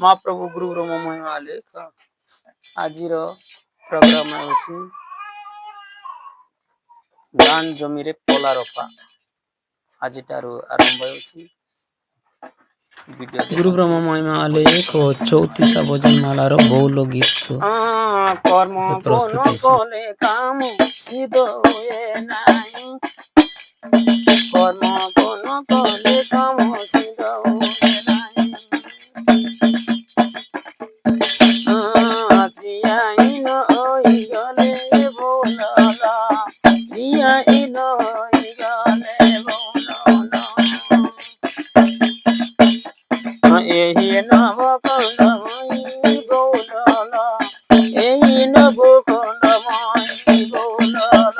ମହାପ୍ରଭୁ ଗୁରୁ ବ୍ରହ୍ମ ମହିମା ଲେଖ ଆଜିର ପ୍ରୋଗ୍ରାମ ହେଉଛି ଧାନ ଜମିରେ ପୋଲା ରୋପା। ଆଜିଠାରୁ ଆରମ୍ଭ ହେଉଛି। ଗୁରୁ ବ୍ରହ୍ମ ମହିମା ଲେଖ 34 ଭଜନ ମାଳାର ବହୁଲ ଗୀତ କର୍ମ ପ୍ରସ୍ତୁତ ଗୁଣ ହେଇଛି। କଲେ କାମ ସିଦ୍ଧ ହୁଏ ନାହିଁ। କର୍ମ ଗୁଣ କଲେ କାମ ସିଦ୍ଧ ହୁଏ ନାହିଁ। ରିଆଇନ ହୋଇଗଲେ ଭଲ, ରିଆଇନ ହୋଇଗଲେ ଭଲ। ଏହି ନବ ଖଣ୍ଡମୟୀ ବୋଲଲ, ଏହି ନବ ଖଣ୍ଡମୟୀ ବୋଲଲ।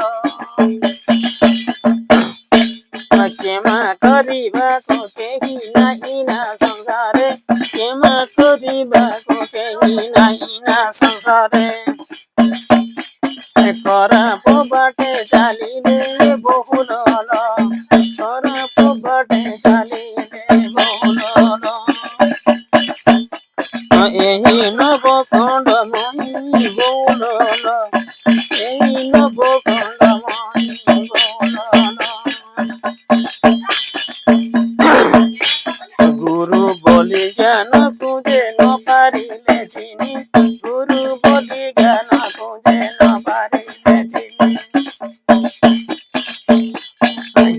କ୍ଷମା କରିବାକୁ କେହି ନାହିଁ ନା ସଂସାରେ, କ୍ଷମା କରିବାକୁ କେହି ନାହିଁ ନା ସଂସାରେ। ଖରାପ ବାଟେ ଚାଲିଲେ ବହୁଲ, ଖରାପ ବାଟେ ଚାଲିଲେ ବହୁଲ। ଏହି ନବ ଖଣ୍ଡମୟୀ ବୋଲଲ, ଏହି ନବ ଖଣ୍ଡମୟୀ ବୋଲଲ। ଗୁରୁ ବୋଲି ଜ୍ଞାନକୁ ଯେ ନ ପାରିଲେ ଚିନି, ଗୁରୁ ବୋଲି ଜ୍ଞାନକୁ ଯେ ନ ପାରିଲେ ଚିନି।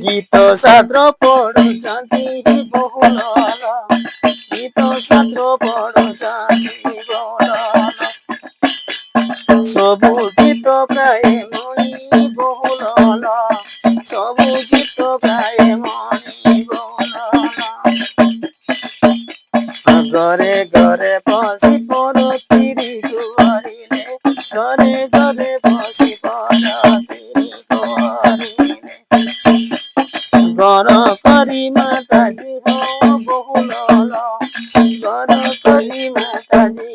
ଗୀତ ଶାସ୍ତ୍ର ପଢୁଛନ୍ତି ବହୁଲ, ଗୀତ ଶାସ୍ତ୍ର ପଢୁଛନ୍ତି ବହୁଲ। ସବୁ ଗୀତ ପ୍ରାୟ ମଣି ବହୁଲ, ସବୁ ଗୀତ ପ୍ରାୟ ମଣି ବହୁଲ। ଘରେ ଘରେ ପଶି ପରତିରି କୁଆରିଲେ, ଘରେ ଘରେ ପଶି ପରତିରି କୁଆରିଲେ। ଘର କରି ମାତାଜୀ ହୋ ବହୁଲ, ଘର କରି ମାତାଜୀ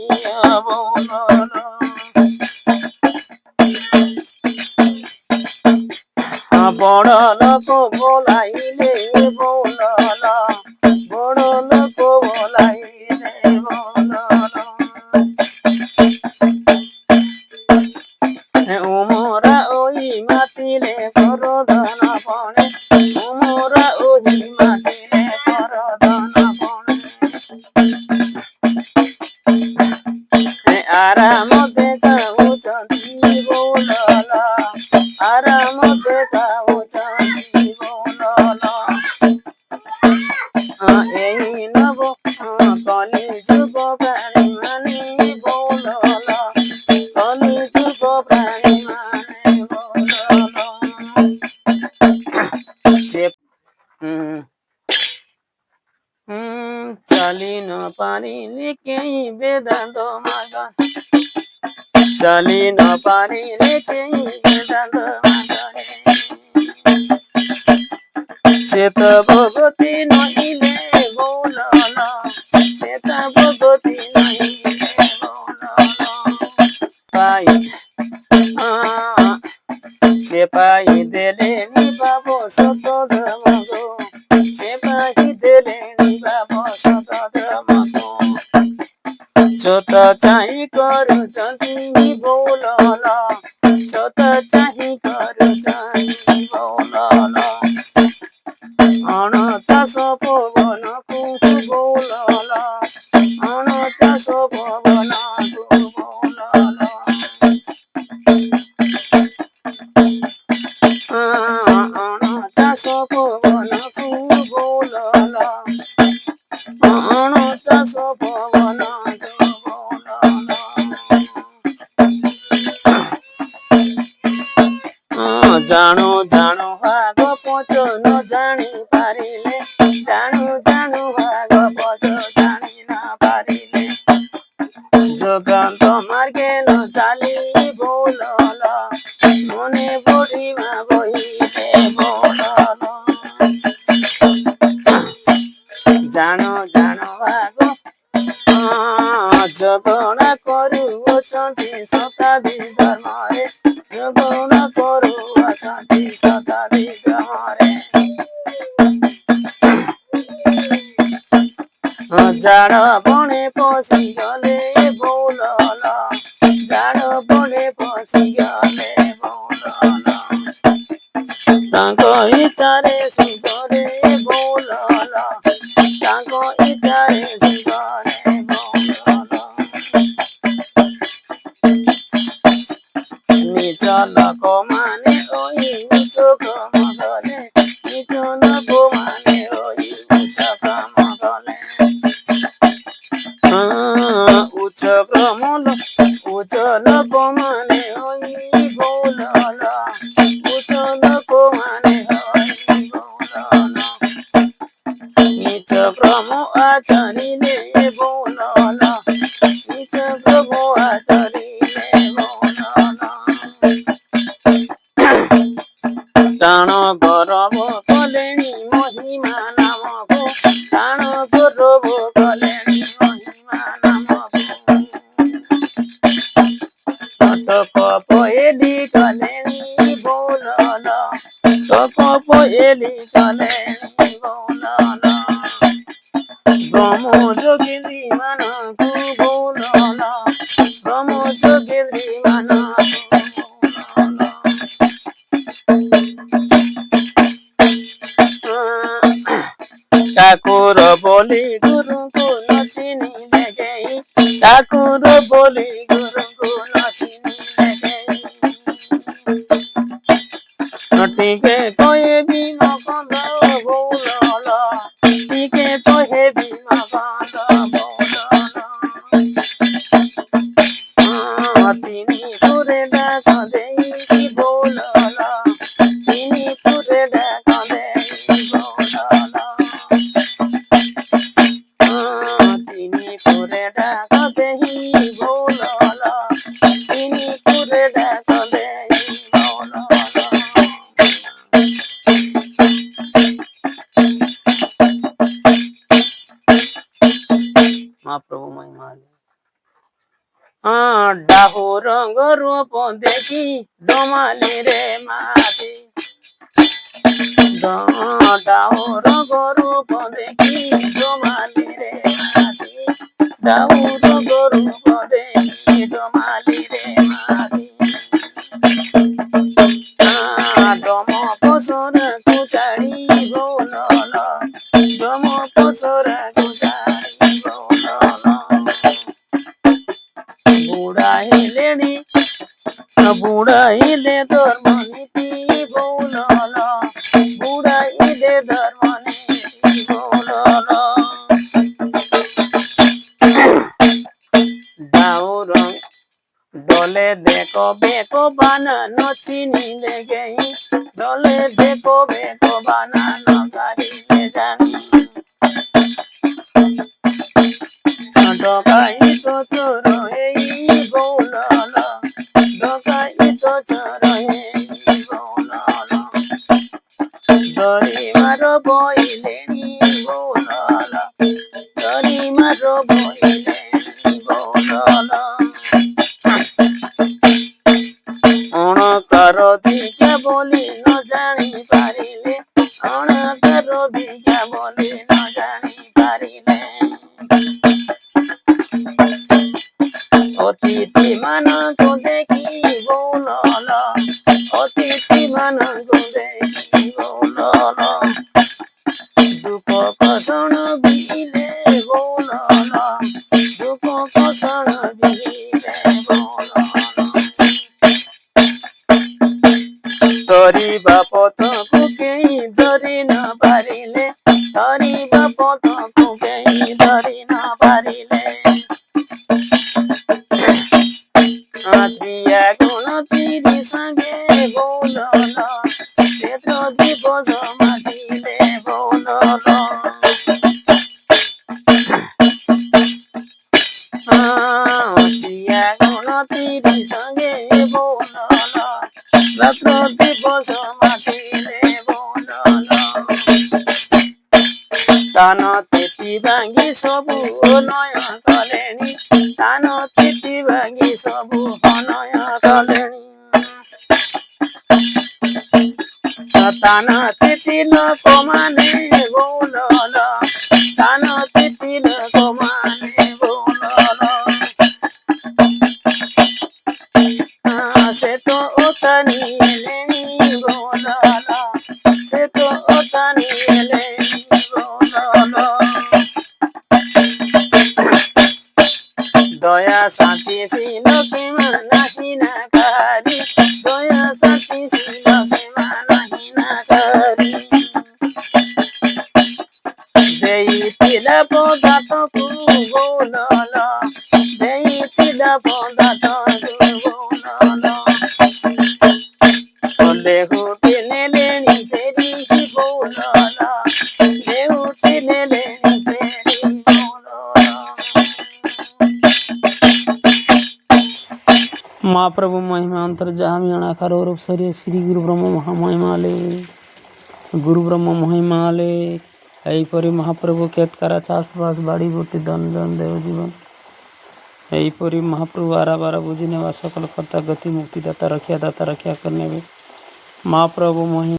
ବହୁଲ। ବଡ଼ ଲୋକ ବୋଲାଇଲେ ବହୁଲ, ବଡ଼ ଲୋକ ବୋଲାଇଲେ ବହୁଲ। ଉମରା ଓଇ ମାତିଲେ କରଧନ ପଣେ, ଉମରା ଓଇ ମାତିଲେ କରଧନ ପଣେ। ଆରାମ ଦେଖାଉଛନ୍ତି ବହୁଲ, ଆରାମ ଦେଖାଉଛନ୍ତି ବହୁଲ। ଏହି ନବ କଲି ଯୁଗ ପ୍ରାଣୀ ମାନେ ବହୁଲ, କଲି ଯୁଗ ପ୍ରାଣୀ ମାନେ ବହୁଲ। ଚାଲି ନ ପାରିଲେ କେହି ବେଦାନ୍ତ ମାଗ, ଚାଲି ନ ପାରିଲେ କେହି ବେଦାନ୍ତ ମାଗରେ। ଚେତ ଭଗତି ନହିଲେ ବହୁଲ, ଚେତ ଭଗତି ନହିଲେ ବହୁଲ। ପାଇ চেপাই দেলেনি বাবু শত ধর্মগো, চেপাই দেলেনি বাবু শত ধর্মগো। চত চাহি କରୁଛନ୍ତି ବହୁଲ, চত চাহি କରୁଛନ୍ତି ବହୁଲ। অণচাষ পবনକୁ ବହୁଲ, অণচাষ পবনକୁ ବହୁଲ। অণচাষ পবনକୁ বহুল, অণচাষ পবনକୁ বহুল। ଜାଣୁ ଜାଣୁ ଭାଗ ପଚ ନ ଜାଣି ପାରିଲେ, ଜାଣୁ ଜାଣୁ ଭାଗ ପଚ ଜାଣି ନ ପାରିଲେ। ଯୋଗାନ୍ତ ମାର୍ଗେ ନ ଚାଲି ବହୁଲ, মনে পড়িমা বইতে বহুল। জানো জানো ভাগ জগଣା କରୁଅଛନ୍ତି ଶତାବ୍ଦୀ ଧର୍ମରେ, ଜଗଣା କରୁଅଛନ୍ତି ଶତାବ୍ଦୀ ଧର୍ମରେ। ଝାଡ଼ ବଣେ ପଶିଗଲେ ବଉଲଲ ଝାଡ଼ ବଣେ ପଶିଗଲେ ବଉଲଲ ତାଙ୍କ ଇଚ୍ଛାରେ ଶିବରେ ବଉଲଲ ତାଙ୍କ ଇଚ୍ଛାରେ ଶିବରେ ବଉଲଲ ନିଜ ଲୋକମାନେ ଓଇ ଉଚ୍ଚ କାମ କଲେ ନିଜ ଲୋକମାନେ ଓଇ ଉଚ୍ଚ କାମ କଲେ ଉଚ୍ଚ ଲୋକମାନେ ଓଇ ବଉଲଲ ଉଚ୍ଚ ଲୋକମାନେ ଓଇ ବଉଲଲ ନିଜ ଭ୍ରମ ଆଚରିଲେ ବଉଲଲ ନିଜ ଭ୍ରମ ଆଚରିଲେ ବଉଲଲ টাণ গরব কলেনি মহিমা নামক টাণ গরব কলেনি মহিমা নামক তপ পয়েলি কলেনি বৌলল তপ পয়েলি কলেনি বৌলল ব্রহ্ম যোগিনী মানকু বৌলল ব্রহ্ম যোগিনী মানকু ঠাকুর বলি গুরুଙ୍କୁ নচিনিলে কেହି ঠাকুর বলি গুরুଙ୍କୁ নচিনিলে কেহি ଟିକେ କହିବି ମକନ୍ଦ ବଉଲଲ ଟିକେ କହିବି ମକନ୍ଦ ବଉଲଲ ତିନି ପୁରେ ଡାକ ଦେଇକି ବଉଲଲ ତିନି ପୁରେ ଡାକ ଦେଇ ବଉଲଲ ତିନି ପୁରେ ଡାକ ଦେଇ ବଉଲଲ ତିନି ପୁରେ ଡାକ ଦେଇ ବଉଲଲ ମହାପ୍ରଭୁ ମହିମା ଡାହୁ ରଙ୍ଗ ରୂପ ଦେଖି ଡମାଲି ରେ ମାତି ଡାହୁ ରଙ୍ଗ ରୂପ ଦେଖି ଡମାଲି ରେ ମାତି ଡାହୁ ରଙ୍ଗ ରୂପ ଦେଖି ଡମାଲି ରେ ମାତି ଡମ ପସରାକୁ ଛାଡ଼ି ବଉଲଲ ଡମ ପସରାକୁ ଛାଡ଼ି ବଉଲଲ ବୁଢ଼ାଇଲେ ଧର୍ମ ନୀତି ବଉଲଲ ବୁଢ଼ାଇଲେ ଧର୍ମ ନୀତି ବଉଲଲ ଡାଉର ডলে দেখো বেকো বানানো চিনিলে গেই ডলে দেখো বেকো বানানো গাড়িলে জানি ডকাই তো চোর এই বউলল ডকাই তো চোর এই বউলল দড়ি মারো বইলেনি বউলল দড়ি মারো বইলেনি বউলল অণকার দিকে বলি ন জানি পারিলে অণকার দিকে বলি ন জানি পারিলে অতিথি ମାନଙ୍କୁ দেখি বউলল অতিথি ମାନଙ୍କୁ দেখি বউলল দুঃখ কষণ বিলে বউলল দুঃখ কষণ বিলে বউলল ধরিবা পথକୁ କେହି ଧରି ନ ପାରିଲେ ଧରିବା ପଥକୁ କେହି ଧରି ନ ପାରିଲେ ପ୍ରିୟା ଗୁଣ ତିରି ସାଙ୍ଗେ ବଉଲଲ ବେଦ ଦିବସ ମାଗିଲେ ବଉଲଲ ପ୍ରିୟା ଗୁଣ ତିରି ସାଙ୍ଗେ ବଉଲଲ রাত্র দিবস মাতিলে বউলল তান তেতি ভাঙ্গি সবু নয় কলেনি তান তেতি ভাঙ্গি সবু নয় কলেনি তান তেতি লোক মানে বউলল তান তেতি লোক দয়া শান্তি ছিল কেমা নাহি না কারি দয়া শান্তি ছিল কেমা নাহি না কারি ଦେଇଥିଲା ପଦାର୍ଥକୁ ବୋଲଲ ଦେଇଥିଲା ପଦାର୍ଥକୁ ବୋଲଲ ଦେହୁଟି ନେଲେଣି ଫେରିକି ବୋଲଲ ଦେହୁଟି ନେଲେଣି ଫେରି ବୋଲଲ। महाप्रभु महिमा अंतर्जामी अणाकार रूप शरीर श्री गुरु ब्रह्म महामहिमाले गुरु ब्रह्म महिमाले यहीपरि महाप्रभु केतकारा चाषबास बाड़ी बुटी धन जन देव जीवन यहीपरि महाप्रभु आरा बारा बुझी नेवा सकल कर्ता गति मुक्ति दाता रखिया करने महाप्रभु महिमा।